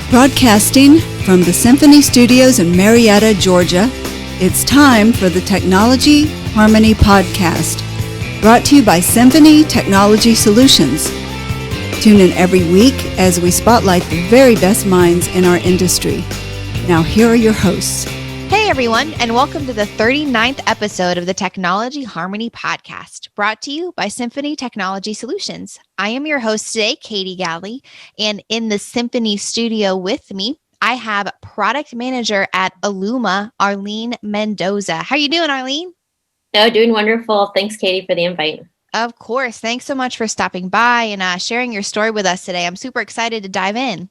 Broadcasting from the Symphony Studios in Marietta, Georgia, it's time for the Technology Harmony Podcast, brought to you by Symphony Technology Solutions. Tune in every week as we spotlight the very best minds in our industry. Now here are your hosts. Hey everyone, and welcome to the 39th episode of the Technology Harmony Podcast, brought to you by Symphony Technology Solutions. I am your host today, Katie Galley, and in the Symphony studio with me, I have product manager at Alluma, Arlene Mendoza. How are you doing, Arlene? Oh, doing wonderful. Thanks, Katie, for the invite. Of course. Thanks so much for stopping by and sharing your story with us today. I'm super excited to dive in.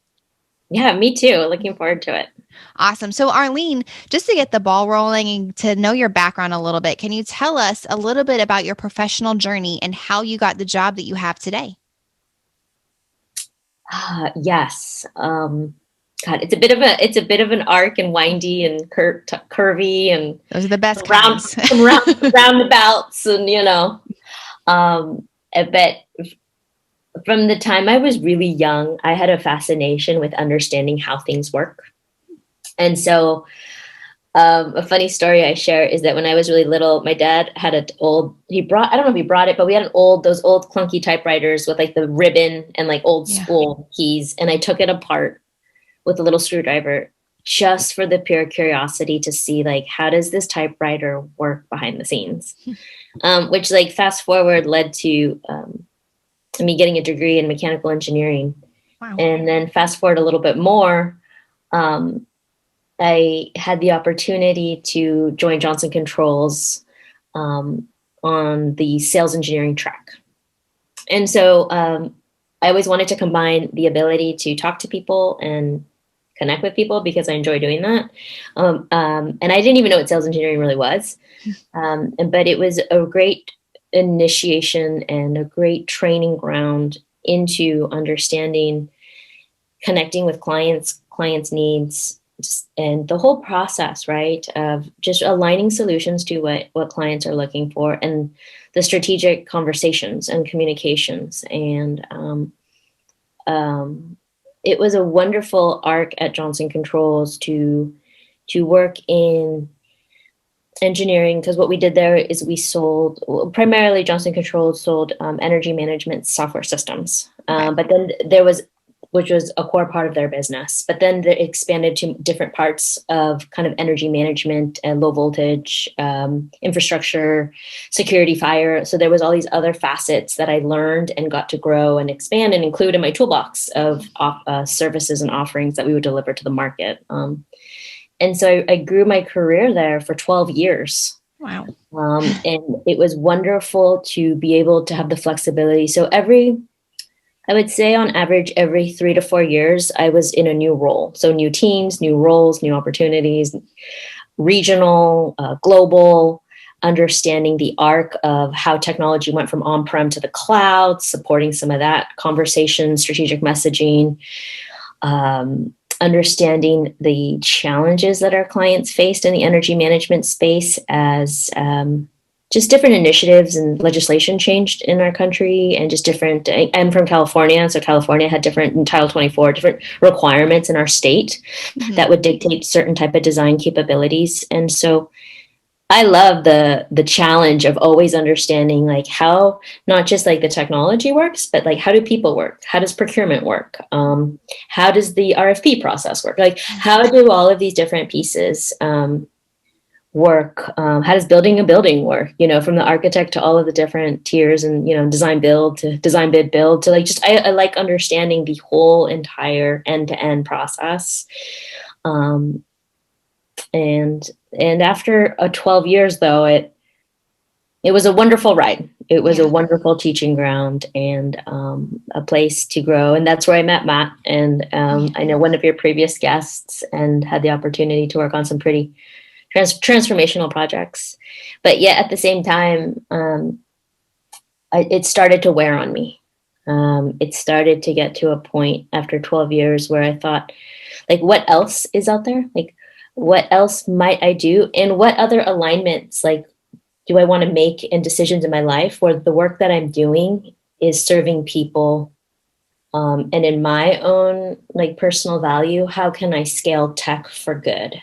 Yeah, me too. Looking forward to it. Awesome. So Arlene, just to get the ball rolling and to know your background a little bit, can you tell us a little bit about your professional journey and how you got the job that you have today? Yes. God, it's a bit of an arc and windy and curvy and those are the best roundabouts and but from the time I was really young, I had a fascination with understanding how things work. And so a funny story I share is that when I was really little, my dad had I don't know if he brought it, but we had those old clunky typewriters with like the ribbon and like old spool keys. And I took it apart with a little screwdriver just for the pure curiosity to see like, how does this typewriter work behind the scenes? Which like fast forward led to me getting a degree in mechanical engineering. Wow. And then fast forward a little bit more, I had the opportunity to join Johnson Controls on the sales engineering track. And so I always wanted to combine the ability to talk to people and connect with people because I enjoy doing that. And I didn't even know what sales engineering really was. But it was a great initiation and a great training ground into understanding, connecting with clients' needs, and the whole process, right, of just aligning solutions to what clients are looking for and the strategic conversations and communications. And it was a wonderful arc at Johnson Controls to work in engineering, because what we did there is we sold, primarily Johnson Controls sold energy management software systems. But then which was a core part of their business. But then they expanded to different parts of kind of energy management and low voltage, infrastructure, security, fire. So there was all these other facets that I learned and got to grow and expand and include in my toolbox of services and offerings that we would deliver to the market. And so I grew my career there for 12 years. Wow. And it was wonderful to be able to have the flexibility. So I would say on average, every 3 to 4 years, I was in a new role. So new teams, new roles, new opportunities, regional, global, understanding the arc of how technology went from on-prem to the cloud, supporting some of that conversation, strategic messaging, understanding the challenges that our clients faced in the energy management space as just different initiatives and legislation changed in our country, and just different. I'm from California, so California had different, in Title 24, different requirements in our state that would dictate certain type of design capabilities. And so I love the challenge of always understanding like how not just like the technology works, but like how do people work? How does procurement work? How does the RFP process work? Like how do all of these different pieces work? How does building a building work, from the architect to all of the different tiers and, design build to design bid build to like, just, I like understanding the whole entire end-to-end process. And after 12 years though, it was a wonderful ride. It was a wonderful teaching ground and a place to grow. And that's where I met Matt. And I know one of your previous guests and had the opportunity to work on some pretty transformational projects. But yet at the same time, it started to wear on me. It started to get to a point after 12 years where I thought, like, what else is out there? Like, what else might I do? And what other alignments, like, do I want to make in decisions in my life where the work that I'm doing is serving people And in my own like personal value, how can I scale tech for good?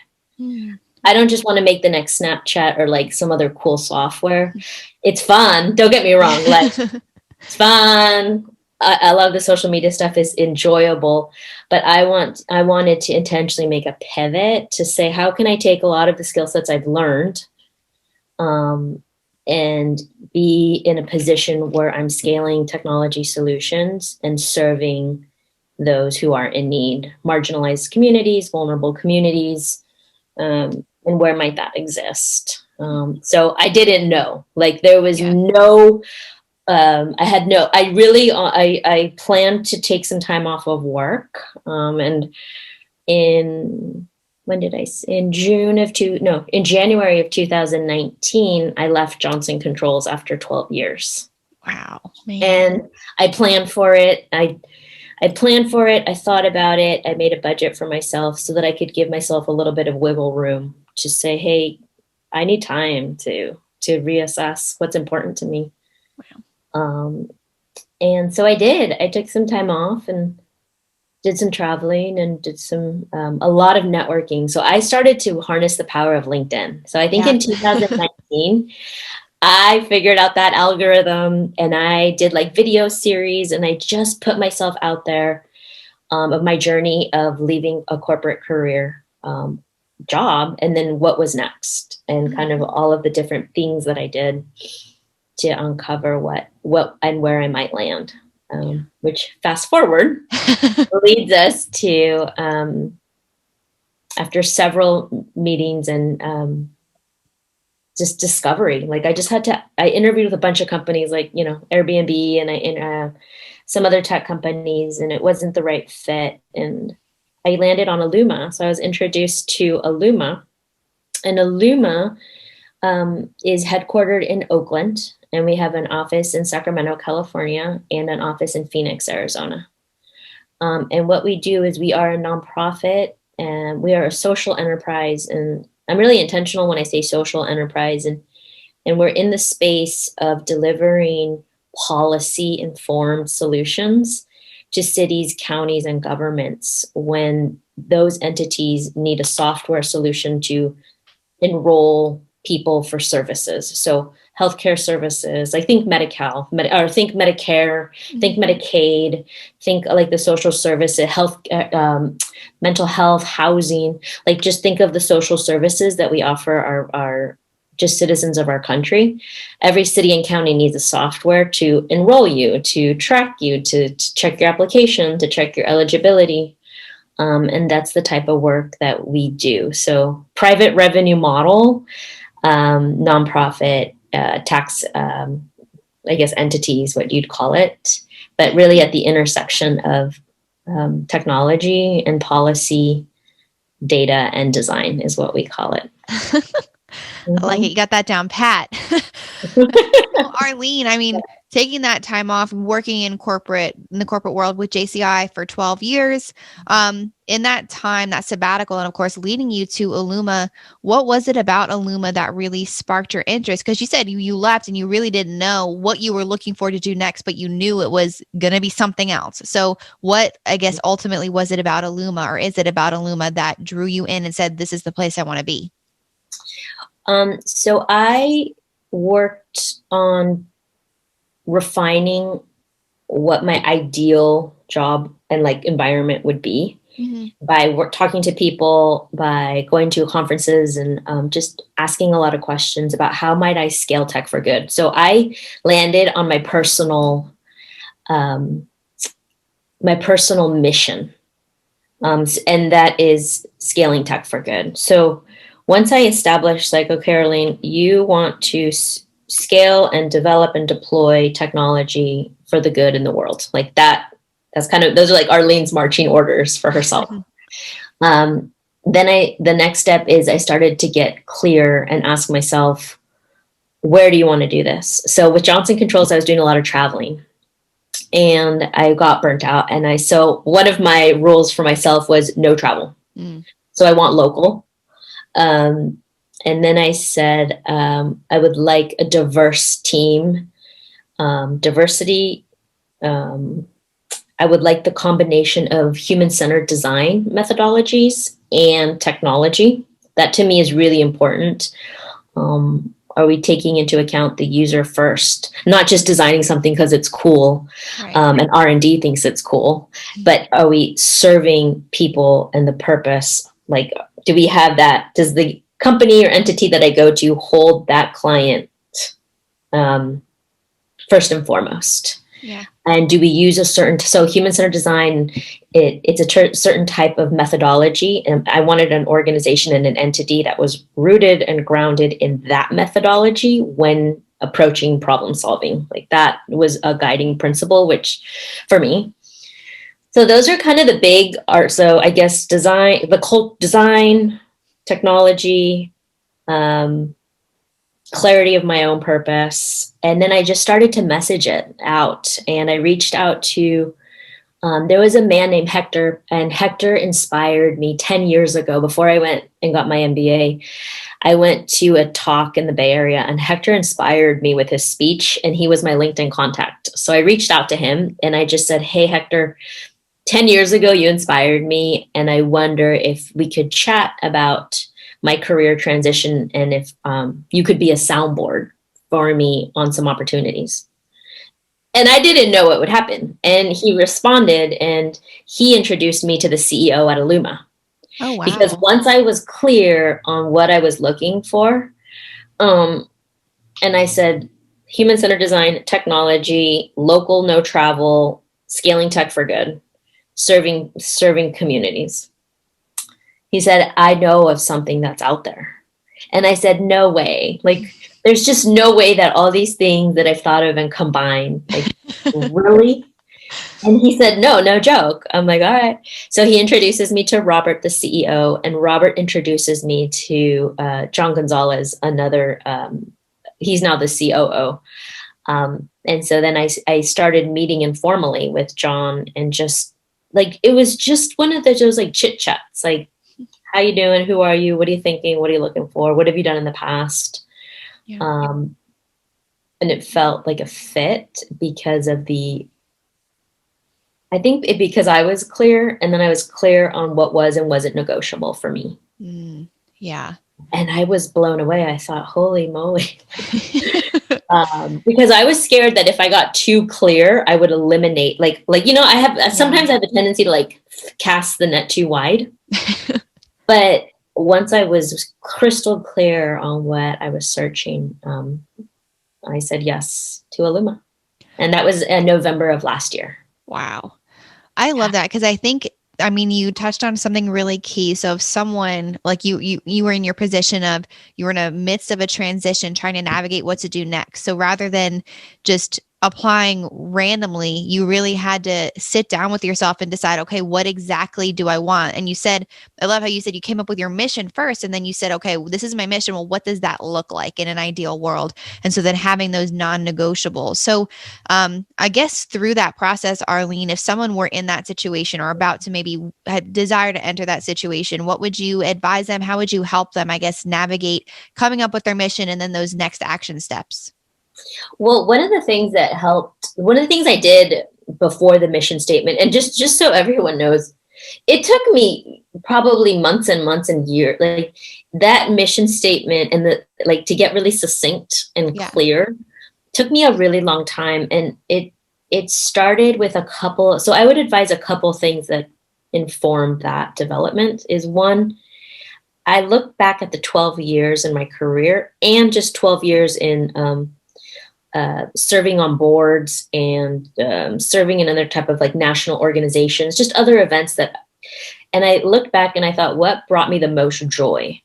I don't just want to make the next Snapchat or like some other cool software. It's fun. Don't get me wrong. Like, it's fun. I love the social media stuff. Is enjoyable, but I wanted to intentionally make a pivot to say, how can I take a lot of the skill sets I've learned, and be in a position where I'm scaling technology solutions and serving those who are in need, marginalized communities, vulnerable communities, and where might that exist? So I didn't know, like there was no, I planned to take some time off of work. And in January of 2019, I left Johnson Controls after 12 years. Wow. Man. And I planned for it. I planned for it. I thought about it. I made a budget for myself so that I could give myself a little bit of wiggle room to say, hey, I need time to reassess what's important to me. Wow. And so I did. I took some time off and did some traveling and did some a lot of networking. So I started to harness the power of LinkedIn. So I think in 2019, I figured out that algorithm and I did like video series and I just put myself out there of my journey of leaving a corporate career job and then what was next and kind of all of the different things that I did to uncover what and where I might land. Which fast forward leads us to after several meetings and just discovery. Like I interviewed with a bunch of companies like, you know, Airbnb and some other tech companies, and it wasn't the right fit. And I landed on Alluma. So I was introduced to Alluma, and Alluma is headquartered in Oakland. And we have an office in Sacramento, California, and an office in Phoenix, Arizona. And what we do is we are a nonprofit and we are a social enterprise. And I'm really intentional when I say social enterprise. And we're in the space of delivering policy-informed solutions to cities, counties, and governments when those entities need a software solution to enroll people for services. So healthcare services, like think Medi-Cal, or think Medicare, think Medicaid, think like the social services, health, mental health, housing, like just think of the social services that we offer our just citizens of our country. Every city and county needs a software to enroll you, to track you, to check your application, to check your eligibility. And that's the type of work that we do. So private revenue model, nonprofit, tax, I guess, entities, what you'd call it, but really at the intersection of technology and policy, data and design is what we call it. I like it. You got that down pat. Well, Arlene, I mean, taking that time off and working in the corporate world with JCI for 12 years, in that time, that sabbatical, and of course, leading you to Alluma, what was it about Alluma that really sparked your interest? Because you said you left and you really didn't know what you were looking for to do next, but you knew it was going to be something else. So what, I guess, ultimately was it about Alluma, or is it about Alluma that drew you in and said, this is the place I want to be? So I worked on refining what my ideal job and like environment would be by talking to people, by going to conferences and just asking a lot of questions about how might I scale tech for good. So I landed on my personal mission, and that is scaling tech for good. So once I established, like, okay, Arlene, you want to scale and develop and deploy technology for the good in the world. Like that's kind of, those are like Arlene's marching orders for herself. Then the next step is I started to get clear and ask myself, where do you want to do this? So with Johnson Controls, I was doing a lot of traveling and I got burnt out. And so one of my rules for myself was no travel. So I want local. And then I said, I would like a diverse team, diversity. I I would like the combination of human-centered design methodologies and technology. That to me is really important. Are we taking into account the user first, not just designing something because it's cool, Right. And R&D thinks it's cool, but are we serving people and the purpose? Like, do we have that? Does the company or entity that I go to hold that client first and foremost? Yeah. And do we use a certain, so human-centered design, it's a certain type of methodology. And I wanted an organization and an entity that was rooted and grounded in that methodology when approaching problem solving. Like that was a guiding principle, which for me. So those are kind of the big art. So I guess design, design, technology, clarity of my own purpose. And then I just started to message it out. And I reached out to, there was a man named Hector, and Hector inspired me 10 years ago before I went and got my MBA. I went to a talk in the Bay Area, and Hector inspired me with his speech, and he was my LinkedIn contact. So I reached out to him and I just said, hey, Hector, 10 years ago, you inspired me. And I wonder if we could chat about my career transition and if you could be a soundboard for me on some opportunities. And I didn't know what would happen. And he responded and he introduced me to the CEO at Alluma. Oh, wow. Because once I was clear on what I was looking for, and I said, human-centered design, technology, local, no travel, scaling tech for good, serving communities. He said, I know of something that's out there. And I said, no way. Like, there's just no way that all these things that I've thought of and combined, like, really? And he said, no joke. I'm like, all right. So he introduces me to Robert, the CEO, and Robert introduces me to John Gonzalez, another, he's now the COO. And so then I started meeting informally with John, and just like, it was just one of those like chit chats, like, how you doing? Who are you? What are you thinking? What are you looking for? What have you done in the past? Yeah. And it felt like a fit because of because I was clear, and then I was clear on what was and wasn't negotiable for me. Yeah. And I was blown away. I thought, holy moly. Because I was scared that if I got too clear, I would eliminate, sometimes I have a tendency to like cast the net too wide. But once I was crystal clear on what I was searching, I said yes to Alluma. And that was in November of last year. Wow. I love that because I mean, you touched on something really key. So if someone like you were in your position of, you were in the midst of a transition, trying to navigate what to do next. So rather than just applying randomly, you really had to sit down with yourself and decide, okay, what exactly do I want? And you said, I love how you said you came up with your mission first, and then you said, okay, well, this is my mission. Well, what does that look like in an ideal world? And so then having those non-negotiables. So I guess through that process, Arlene, if someone were in that situation or about to maybe desire to enter that situation, what would you advise them? How would you help them, I guess, navigate coming up with their mission and then those next action steps? Well, one of the things I did before the mission statement, and just so everyone knows, it took me probably months and months and years, like that mission statement and to get really succinct and clear took me a really long time. And it started with so I would advise a couple things that informed that development is one, I look back at the 12 years in my career and just 12 years in, serving on boards and serving in other type of like national organizations, just other events and I looked back and I thought, what brought me the most joy?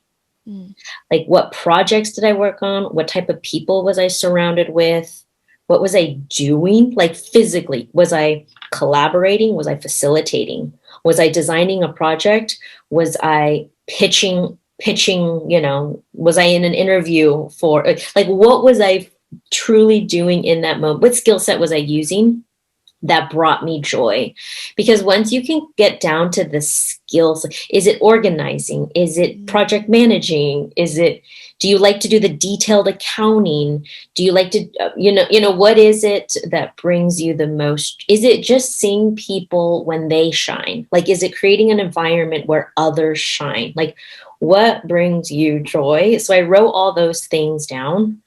Like, what projects did I work on? What type of people was I surrounded with? What was I doing? Like physically, was I collaborating? Was I facilitating? Was I designing a project? Was I pitching, was I in an interview what was I truly doing in that moment? What skill set was I using? that brought me joy. Because once you can get down to the skills, is it organizing? Is it project managing? Do you like to do the detailed accounting? Do you like to, what is it that brings you the most? Is it just seeing people when they shine? Like, is it creating an environment where others shine? Like, what brings you joy? So I wrote all those things down.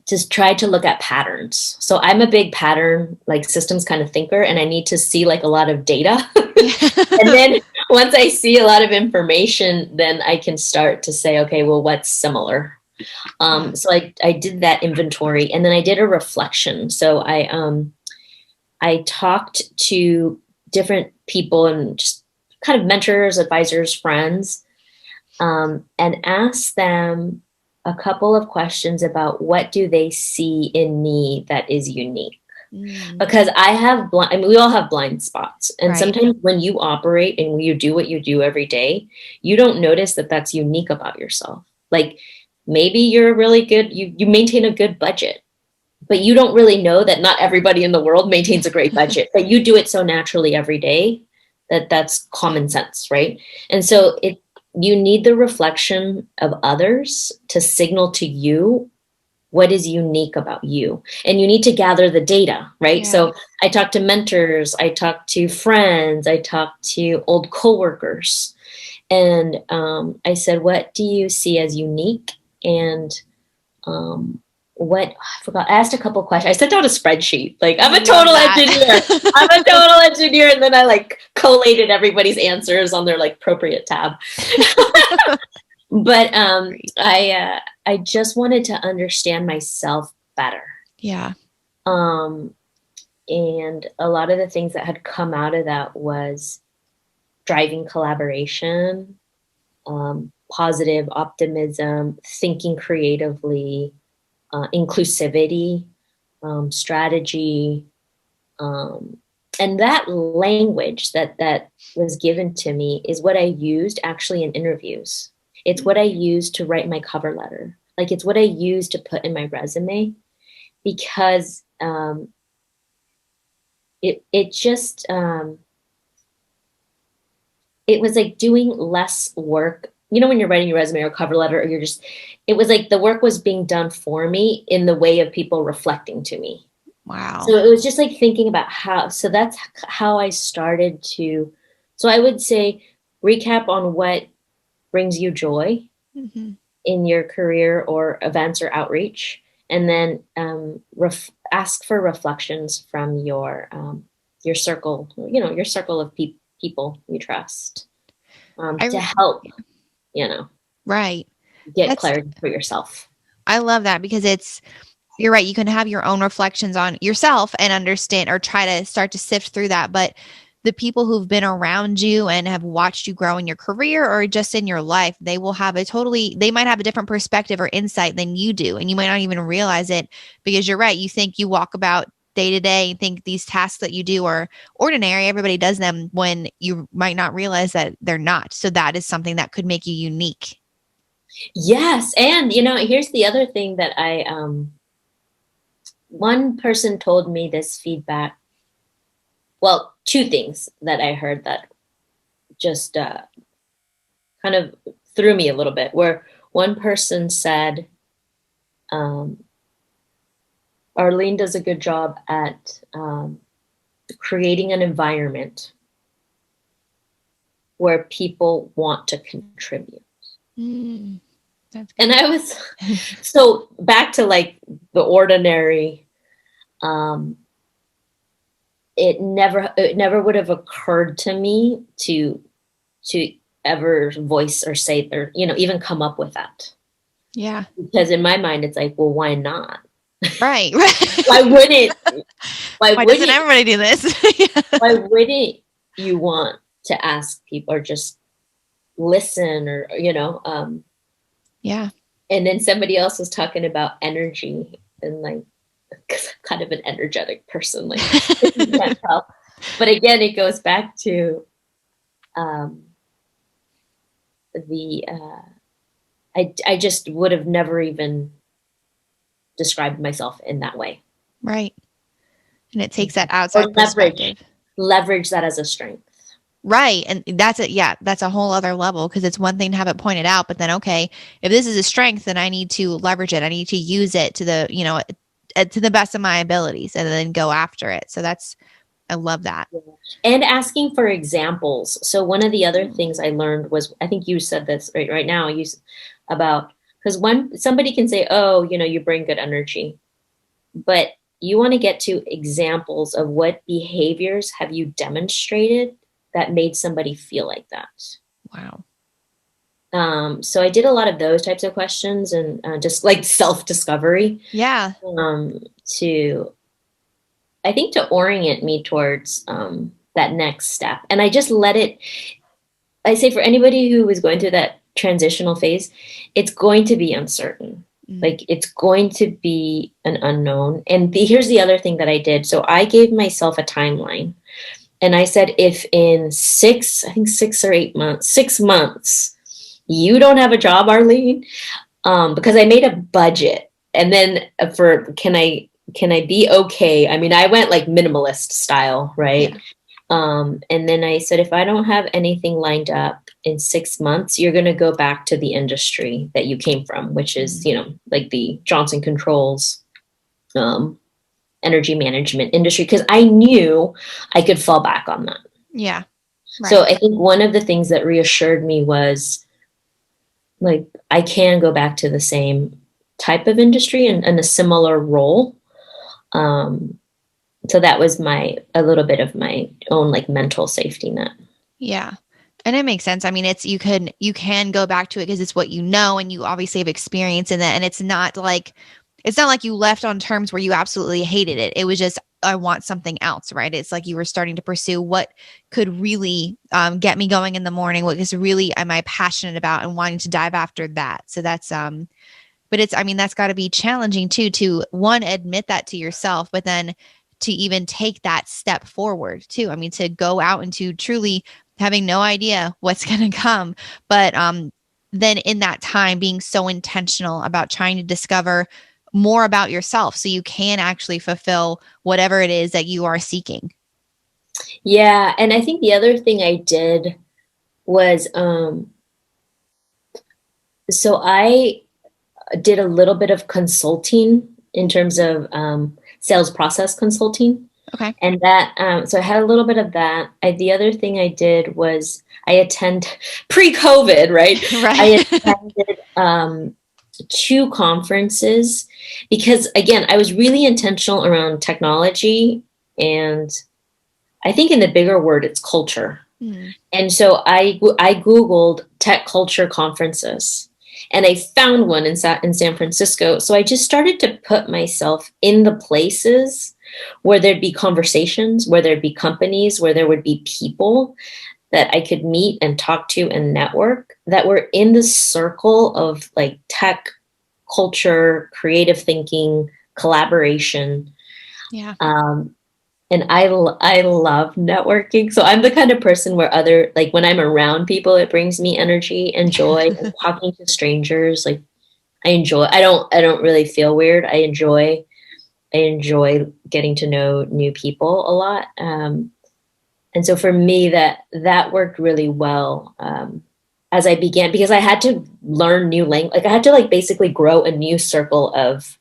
Just try to look at patterns. So I'm a big pattern, like systems kind of thinker, and I need to see like a lot of data. And then once I see a lot of information, then I can start to say, okay, well, what's similar? So I did that inventory, and then I did a reflection. So I talked to different people and just kind of mentors, advisors, friends, and asked them a couple of questions about what do they see in me that is unique. Because we all have blind spots. And sometimes when you operate and you do what you do every day, you don't notice that that's unique about yourself. Like maybe you're really good, you maintain a good budget, but you don't really know that not everybody in the world maintains a great budget, but you do it so naturally every day that that's common sense, right? And so you need the reflection of others to signal to you what is unique about you. And you need to gather the data, right? Yeah. So I talked to mentors, I talked to friends, I talked to old coworkers. And I said, what do you see as unique? And I forgot, I asked a couple questions. I sent out a spreadsheet. Like, I'm a total engineer. I'm a total engineer. And then I like collated everybody's answers on their like appropriate tab. But I just wanted to understand myself better. Yeah. And a lot of the things that had come out of that was driving collaboration, positive optimism, thinking creatively, inclusivity, strategy, and that language that was given to me is what I used actually in interviews. It's what I used to write my cover letter. Like it's what I used to put in my resume, because it just it was like doing less work. You know, when you're writing your resume or cover letter, or it was like the work was being done for me in the way of people reflecting to me. Wow. So it was just like thinking about so that's how I started to, so I would say recap on what brings you joy in your career or events or outreach. And then ask for reflections from your circle, your circle of people you trust to help, right. Get clarity for yourself. I love that, because you're right. You can have your own reflections on yourself and understand or try to start to sift through that. But the people who've been around you and have watched you grow in your career or just in your life, they might have a different perspective or insight than you do. And you might not even realize it, because you're right. You think you walk about day to day and think these tasks that you do are ordinary. Everybody does them, when you might not realize that they're not. So that is something that could make you unique. Yes. And, here's the other thing that one person told me this feedback. Well, two things that I heard that just kind of threw me a little bit, where one person said, Arlene does a good job at creating an environment where people want to contribute. And I was, so back to like the ordinary, it never would have occurred to me to ever voice or say, or, even come up with that. Yeah. Because in my mind, it's like, well, why not? Right. Why wouldn't doesn't everybody do this? Yeah. Why wouldn't you want to ask people or just listen or, yeah. And then somebody else was talking about energy and like, kind of an energetic person, like you can't tell. But again, it goes back to I just would have never even described myself in that way. Right. And it takes that outside Or perspective. leverage that as a strength. Right. And that's it. Yeah. That's a whole other level, because it's one thing to have it pointed out, but then, okay, if this is a strength, then I need to leverage it. I need to use it to the, to the best of my abilities, and then go after it. So I love that. And asking for examples. So one of the other things I learned was, I think you said this right now, about, because somebody can say, oh, you bring good energy, but you want to get to examples of what behaviors have you demonstrated that made somebody feel like that. Wow. So I did a lot of those types of questions, and just like self-discovery. Yeah. I think to orient me towards that next step. And I just I say for anybody who is going through that transitional phase, it's going to be uncertain. Like, it's going to be an unknown. And here's the other thing that I did. So I gave myself a timeline. And I said, if in 6 or 8 months, 6 months, you don't have a job, Arlene, because I made a budget. And then can I be okay? I mean, I went like minimalist style, right? Yeah. And then I said, if I don't have anything lined up in 6 months, you're going to go back to the industry that you came from, which is, like the Johnson Controls, energy management industry, because I knew I could fall back on that. Yeah. Right. So I think one of the things that reassured me was, like, I can go back to the same type of industry and a similar role. So that was a little bit of my own like mental safety net. Yeah. And it makes sense. I mean, you can go back to it because it's what you know, and you obviously have experience in that. And it's not like you left on terms where you absolutely hated it. It was just, I want something else, right? It's like you were starting to pursue what could really get me going in the morning. What is really am I passionate about, and wanting to dive after that. So that's but that's got to be challenging too, to one, admit that to yourself, but then to even take that step forward too. I mean, to go out into truly having no idea what's going to come, but then in that time being so intentional about trying to discover more about yourself so you can actually fulfill whatever it is that you are seeking. Yeah. And I think the other thing I did was, so I did a little bit of consulting in terms of sales process consulting. Okay. And that, so I had a little bit of that. The other thing I did was I attend pre-COVID, right? Right. I attended 2 conferences because, again, I was really intentional around technology, and I think in the bigger word, it's culture. And so I Googled tech culture conferences, and I found one in San Francisco. So I just started to put myself in the places where there'd be conversations, where there'd be companies, where there would be people that I could meet and talk to and network that were in the circle of like tech culture, creative thinking, collaboration. Yeah. And I love networking. So I'm the kind of person where when I'm around people, it brings me energy and joy. And talking to strangers, like I don't really feel weird. I enjoy getting to know new people a lot. And so for me, that worked really well as I began, because I had to learn new language. Like I had to like basically grow a new circle of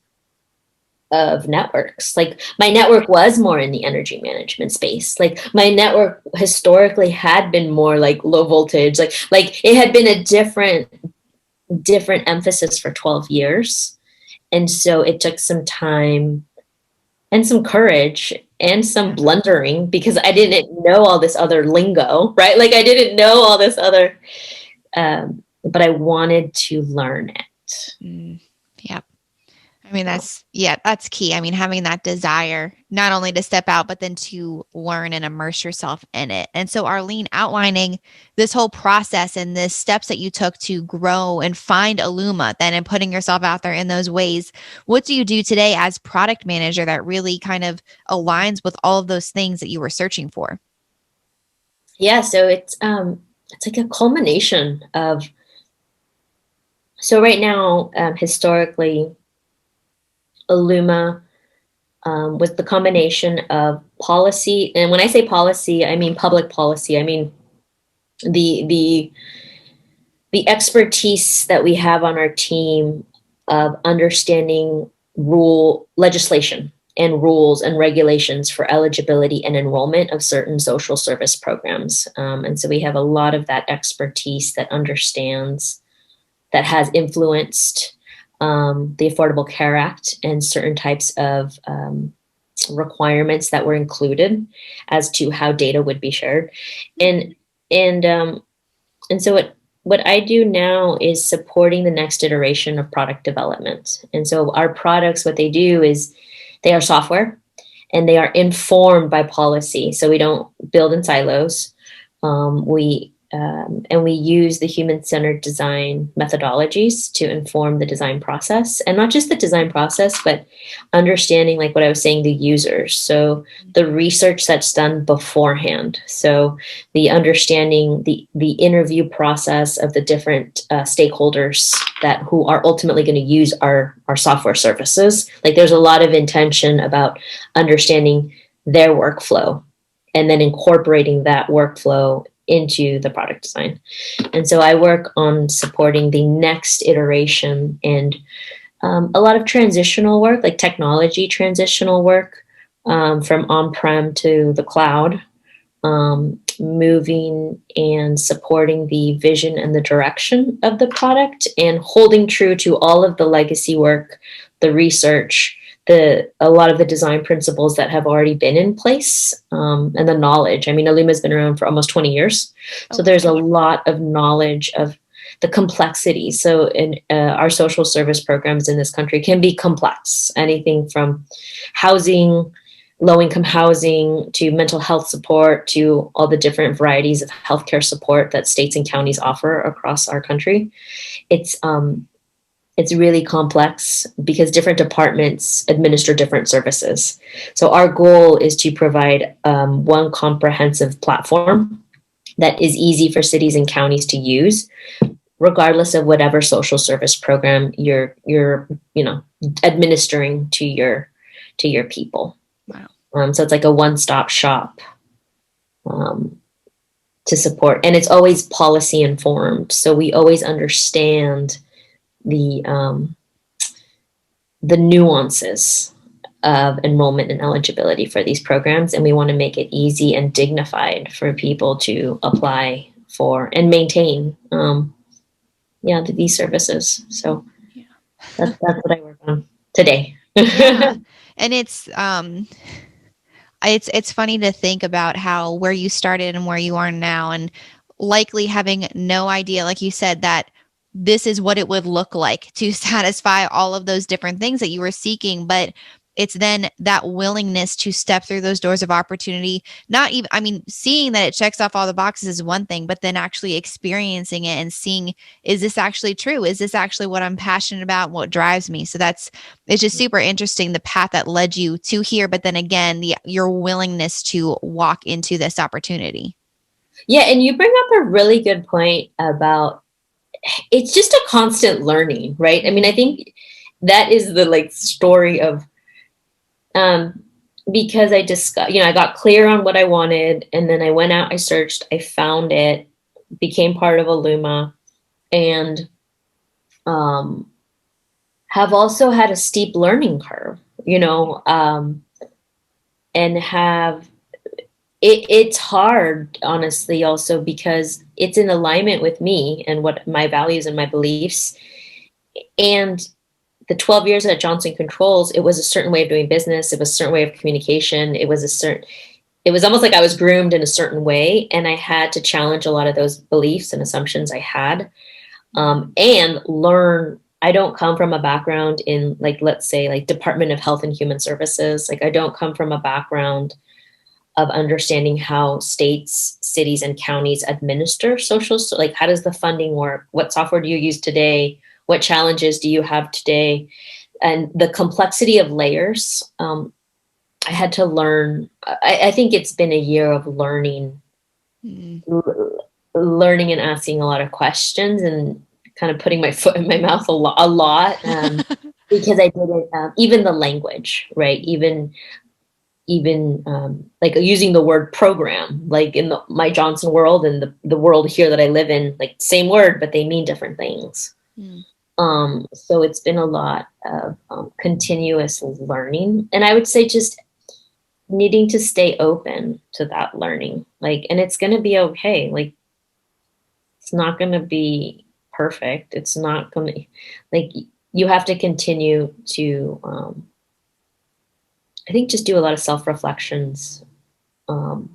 networks. Like my network was more in the energy management space. Like my network historically had been more like low voltage. Like it had been a different emphasis for 12 years. And so it took some time and some courage and some blundering, because I didn't know all this other lingo, right? Like I didn't know all this other, but I wanted to learn it. Yep. I mean, that's key. I mean, having that desire, not only to step out, but then to learn and immerse yourself in it. And so Arlene, outlining this whole process and the steps that you took to grow and find Alluma then, and putting yourself out there in those ways, what do you do today as product manager that really kind of aligns with all of those things that you were searching for? Yeah. So it's like a culmination of, so right now, historically, Alluma was the combination of policy. And when I say policy, I mean public policy. I mean the expertise that we have on our team of understanding legislation and rules and regulations for eligibility and enrollment of certain social service programs. And so we have a lot of that expertise that understands, that has influenced the Affordable Care Act and certain types of requirements that were included as to how data would be shared. And so what I do now is supporting the next iteration of product development. And so our products, what they do is they are software and they are informed by policy. So we don't build in silos. We use the human-centered design methodologies to inform the design process, and not just the design process, but understanding, like what I was saying, the users. So the research that's done beforehand. So the understanding, the interview process of the different stakeholders who are ultimately going to use our software services. Like there's a lot of intention about understanding their workflow and then incorporating that workflow into the product design. And so I work on supporting the next iteration and a lot of transitional work, like technology transitional work from on-prem to the cloud, moving and supporting the vision and the direction of the product and holding true to all of the legacy work, the research, a lot of the design principles that have already been in place, and the knowledge. I mean, Alluma has been around for almost 20 years. So there's a lot of knowledge of the complexity. So in our social service programs in this country can be complex, anything from housing, low-income housing, to mental health support, to all the different varieties of healthcare support that states and counties offer across our country. It's really complex because different departments administer different services. So our goal is to provide one comprehensive platform that is easy for cities and counties to use, regardless of whatever social service program you're administering to your people. Wow. So it's like a one-stop shop to support, and it's always policy informed. So we always understand the nuances of enrollment and eligibility for these programs, and we want to make it easy and dignified for people to apply for and maintain these services. So that's what I work on today. Yeah. And it's funny to think about how where you started and where you are now, and likely having no idea, like you said, that this is what it would look like to satisfy all of those different things that you were seeking. But it's then that willingness to step through those doors of opportunity. Seeing that it checks off all the boxes is one thing, but then actually experiencing it and seeing, is this actually true? Is this actually what I'm passionate about? What drives me? So it's just super interesting, the path that led you to here. But then again, your willingness to walk into this opportunity. Yeah. And you bring up a really good point about, it's just a constant learning, right? I mean, I think that is the story of, because I got clear on what I wanted, and then I went out, I searched, I found it, became part of Alluma, and have also had a steep learning curve, and it's hard, honestly, also because it's in alignment with me and what my values and my beliefs. And the 12 years at Johnson Controls, it was a certain way of doing business. It was a certain way of communication. It was almost like I was groomed in a certain way. And I had to challenge a lot of those beliefs and assumptions I had, and learn. I don't come from a background in let's say Department of Health and Human Services. I don't come from a background of understanding how states, cities, and counties administer social. So how does the funding work? What software do you use today? What challenges do you have today? And the complexity of layers. I had to learn. I think it's been a year of learning and asking a lot of questions and kind of putting my foot in my mouth a lot. because I didn't, even the language, right? Even like using the word program, like in my Johnson world and the world here that I live in, like same word, but they mean different things. So it's been a lot of continuous learning. And I would say just needing to stay open to that learning. Like, and it's going to be okay. Like, it's not going to be perfect. It's not going to, like, you have to continue to, I think, just do a lot of self-reflections, and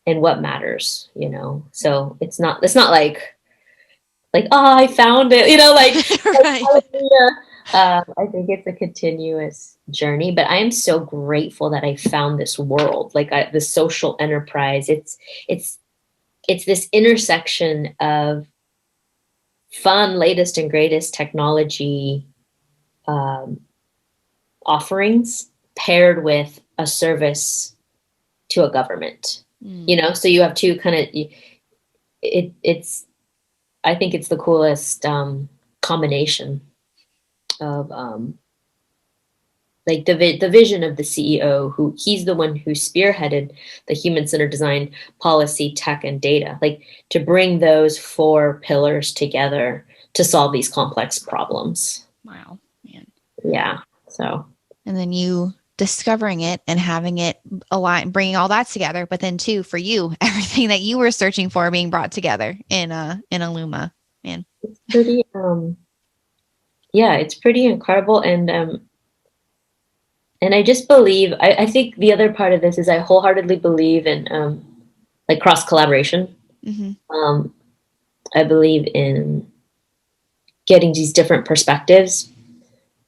what matters, you know? So it's not like, oh, I found it, you know, like, Right. I think it's a continuous journey, but I am so grateful that I found this world, like the social enterprise. It's this intersection of fun, latest and greatest technology offerings paired with a service to a government. You know, so you have two kind of, it's I think it's the coolest combination of like the vision of the CEO, who he's the one who spearheaded the human-centered design policy, tech, and data, like to bring those 4 pillars together to solve these complex problems. Wow, man. Yeah. So. And then you discovering it and having it align, bringing all that together. But then too, for you, everything that you were searching for being brought together in Alluma, man. It's pretty, yeah, it's pretty incredible. And I just believe, I think the other part of this is I wholeheartedly believe in, like cross collaboration. I believe in getting these different perspectives.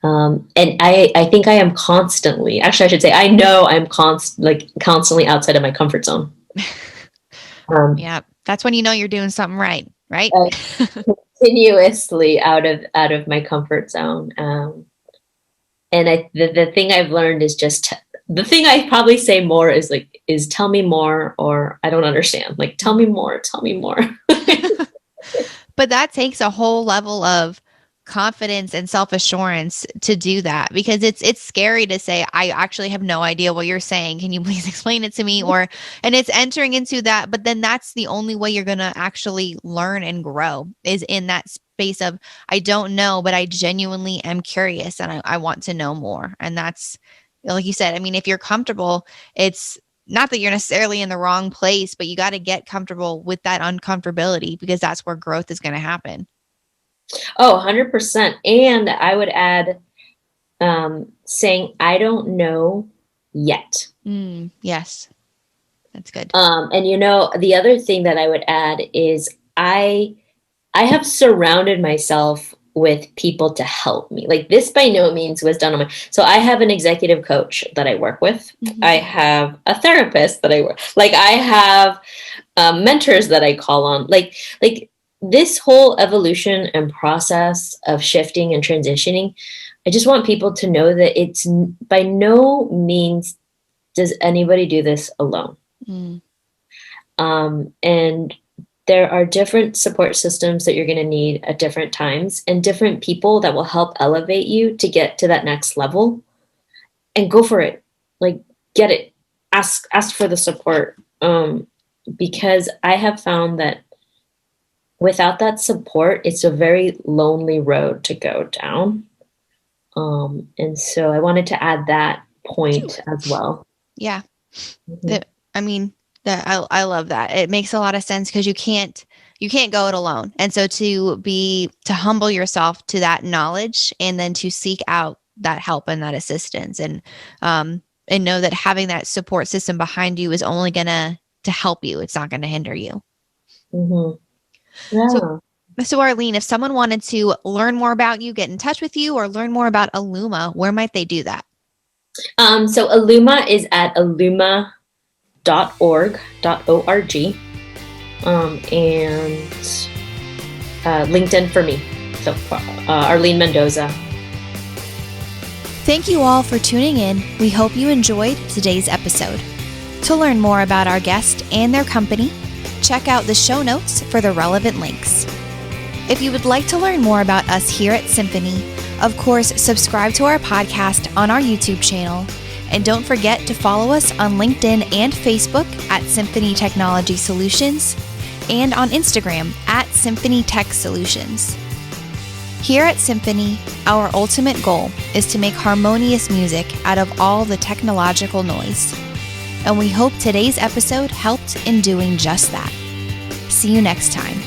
And I think I am constantly, actually I should say, I know I'm constantly outside of my comfort zone. Yeah. That's when you know you're doing something right? Continuously out of my comfort zone. And the thing I've learned is just, the thing I probably say more is tell me more, or I don't understand. Like, tell me more. But that takes a whole level of confidence and self-assurance to do that, because it's scary to say, I actually have no idea what you're saying. Can you please explain it to me? And it's entering into that, but then that's the only way you're going to actually learn and grow, is in that space of, I don't know, but I genuinely am curious and I want to know more. And that's, like you said, I mean, if you're comfortable, it's not that you're necessarily in the wrong place, but you got to get comfortable with that uncomfortability, because that's where growth is going to happen. Oh, 100%. And I would add, saying, I don't know yet. Yes. That's good. And you know, the other thing that I would add is I have surrounded myself with people to help me. Like, this by no means was done on my, so I have an executive coach that I work with. I have a therapist that I work, like I have mentors that I call on, like this whole evolution and process of shifting and transitioning. I just want people to know that it's by no means does anybody do this alone. And there are different support systems that you're going to need at different times, and different people that will help elevate you to get to that next level. And go for it. Like, get it. Ask for the support. Because I have found that without that support, it's a very lonely road to go down. And so I wanted to add that point as well. Yeah. I love that. It makes a lot of sense, because you can't go it alone. And so to humble yourself to that knowledge, and then to seek out that help and that assistance, and know that having that support system behind you is only gonna to help you. It's not going to hinder you. Yeah. So Arlene, if someone wanted to learn more about you, get in touch with you, or learn more about Alluma, where might they do that? So Alluma is at alluma.org. And LinkedIn for me. So Arlene Mendoza. Thank you all for tuning in. We hope you enjoyed today's episode. To learn more about our guest and their company, check out the show notes for the relevant links. If you would like to learn more about us here at Symphony, of course, subscribe to our podcast on our YouTube channel. And don't forget to follow us on LinkedIn and Facebook at Symphony Technology Solutions and on Instagram at Symphony Tech Solutions. Here at Symphony, our ultimate goal is to make harmonious music out of all the technological noise. And we hope today's episode helped in doing just that. See you next time.